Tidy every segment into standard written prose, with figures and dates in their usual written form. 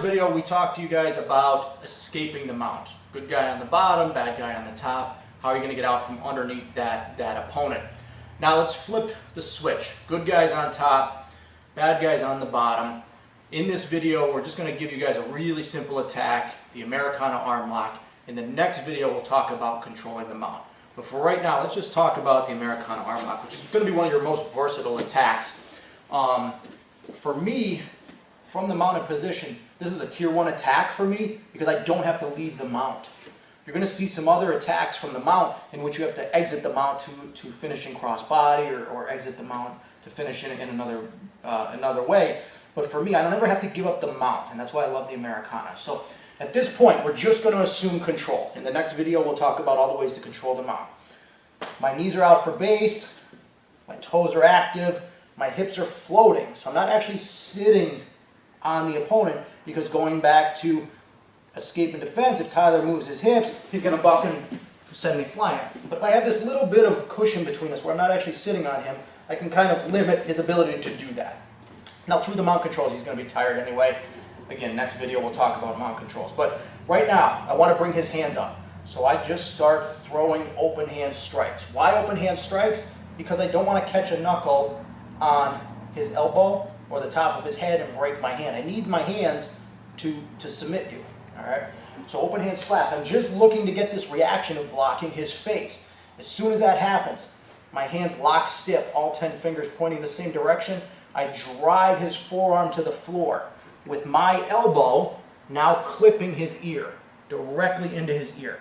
first video, we talked to you guys about escaping the mount. Good guy on the bottom, bad guy on the top. How are you going to get out from underneath that opponent? Now let's flip the switch. Good guys on top, bad guys on the bottom. In this video, we're just going to give you guys a really simple attack, the Americana Armlock. In the next video, we'll talk about controlling the mount. But for right now, let's just talk about the Americana Armlock, which is going to be one of your most versatile attacks. For me, from the mounted position, this is a tier 1 attack for me because I don't have to leave the mount. You're going to see some other attacks from the mount in which you have to exit the mount to finish in cross body or exit the mount to finish in another way. But for me, I don't ever have to give up the mount, and that's why I love the Americana. So at this point, we're just going to assume control. In the next video, we'll talk about all the ways to control the mount. My knees are out for base, my toes are active, my hips are floating. So I'm not actually sitting on the opponent, because going back to escape and defense, if Tyler moves his hips, he's going to buck and send me flying. But if I have this little bit of cushion between us where I'm not actually sitting on him, I can kind of limit his ability to do that. Now through the mount controls, he's going to be tired anyway. Again, next video we'll talk about mount controls. But right now, I want to bring his hands up. So I just start throwing open hand strikes. Why open hand strikes? Because I don't want to catch a knuckle on his elbow or the top of his head and break my hand. I need my hands to submit you. All right? So open hand slaps. I'm just looking to get this reaction of blocking his face. As soon as that happens, my hands lock stiff, all 10 fingers pointing the same direction. I drive his forearm to the floor with my elbow now clipping his ear, directly into his ear.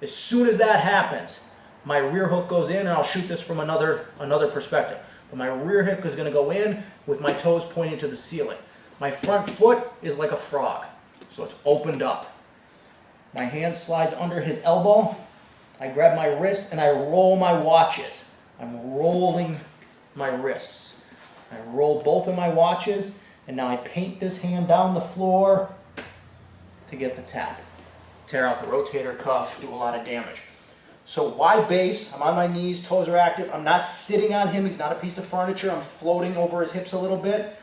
As soon as that happens, my rear hook goes in, and I'll shoot this from another perspective. But my rear hook is going to go in with my toes pointing to the ceiling. My front foot is like a frog, so it's opened up. My hand slides under his elbow. I grab my wrist and I roll my watches. I'm rolling my wrists. I roll both of my watches, and now I paint this hand down the floor to get the tap. Tear out the rotator cuff, do a lot of damage. So why base? I'm on my knees, toes are active. I'm not sitting on him. He's not a piece of furniture. I'm floating over his hips a little bit.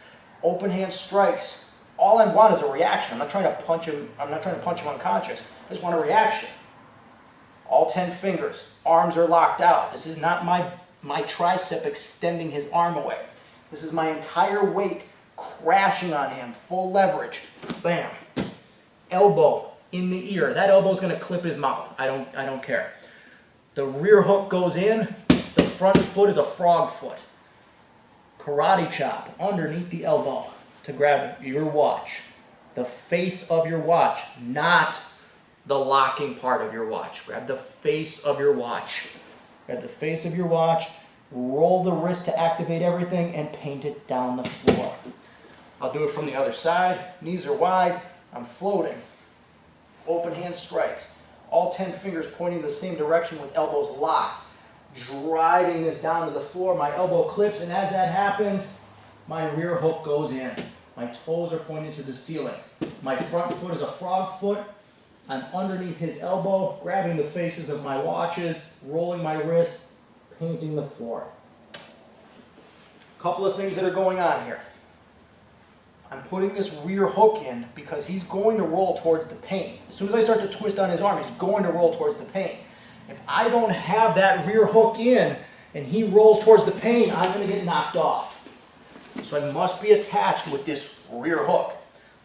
Open hand strikes. All I want is a reaction. I'm not trying to punch him. I'm not trying to punch him unconscious. I just want a reaction. All 10 fingers. Arms are locked out. This is not my tricep extending his arm away. This is my entire weight crashing on him. Full leverage. Bam. Elbow in the ear. That elbow is going to clip his mouth. I don't care. The rear hook goes in. The front foot is a frog foot. Karate chop underneath the elbow to grab your watch. The face of your watch, not the locking part of your watch. Grab the face of your watch. Grab the face of your watch, roll the wrist to activate everything, and paint it down the floor. I'll do it from the other side. Knees are wide. I'm floating. Open hand strikes. All 10 fingers pointing the same direction with elbows locked. Driving this down to the floor. My elbow clips, and as that happens, my rear hook goes in. My toes are pointing to the ceiling. My front foot is a frog foot. I'm underneath his elbow, grabbing the faces of my watches, rolling my wrist, painting the floor. A couple of things that are going on here. I'm putting this rear hook in because he's going to roll towards the pain. As soon as I start to twist on his arm, he's going to roll towards the pain. If I don't have that rear hook in and he rolls towards the pain, I'm going to get knocked off. So I must be attached with this rear hook.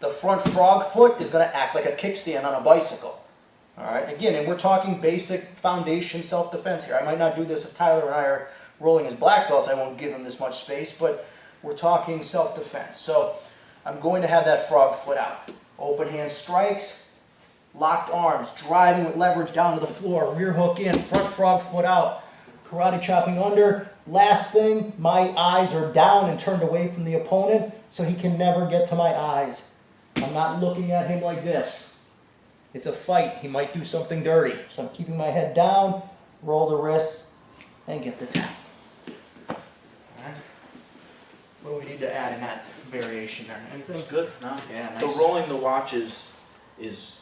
The front frog foot is going to act like a kickstand on a bicycle. All right, again, and we're talking basic foundation self-defense here. I might not do this if Tyler and I are rolling his black belts. I won't give him this much space, but we're talking self-defense. So I'm going to have that frog foot out. Open hand strikes, locked arms, driving with leverage down to the floor, rear hook in, front frog foot out, karate chopping under. Last thing, my eyes are down and turned away from the opponent so he can never get to my eyes. I'm not looking at him like this. It's a fight. He might do something dirty. So I'm keeping my head down, roll the wrists, and get the tap. All right. What do we need to add in that variation there? Anything? It's good. No. Yeah, nice. The rolling the watches is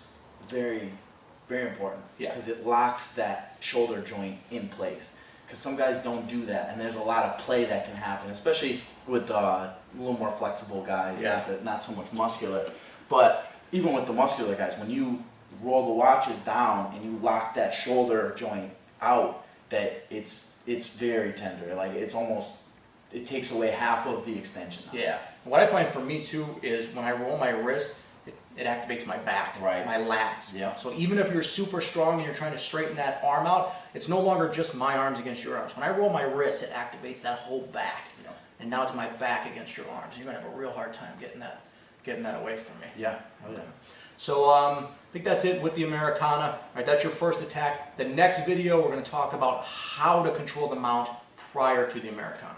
very, very important. Yeah. Because it locks that shoulder joint in place. Because some guys don't do that, and there's a lot of play that can happen, especially with a little more flexible guys, yeah. like not so much muscular. But even with the muscular guys, when you roll the watches down and you lock that shoulder joint out, that it's very tender. Like it's almost, it takes away half of the extension. Yeah. What I find for me too is when I roll my wrist, it activates my back, Right. my lats. Yeah. So even if you're super strong and you're trying to straighten that arm out, it's no longer just my arms against your arms. When I roll my wrist, it activates that whole back. Yeah. And now it's my back against your arms. You're gonna have a real hard time getting that away from me. Yeah. Oh, yeah. So I think that's it with the Americana. All right, that's your first attack. The next video, we're gonna talk about how to control the mount prior to the Americana.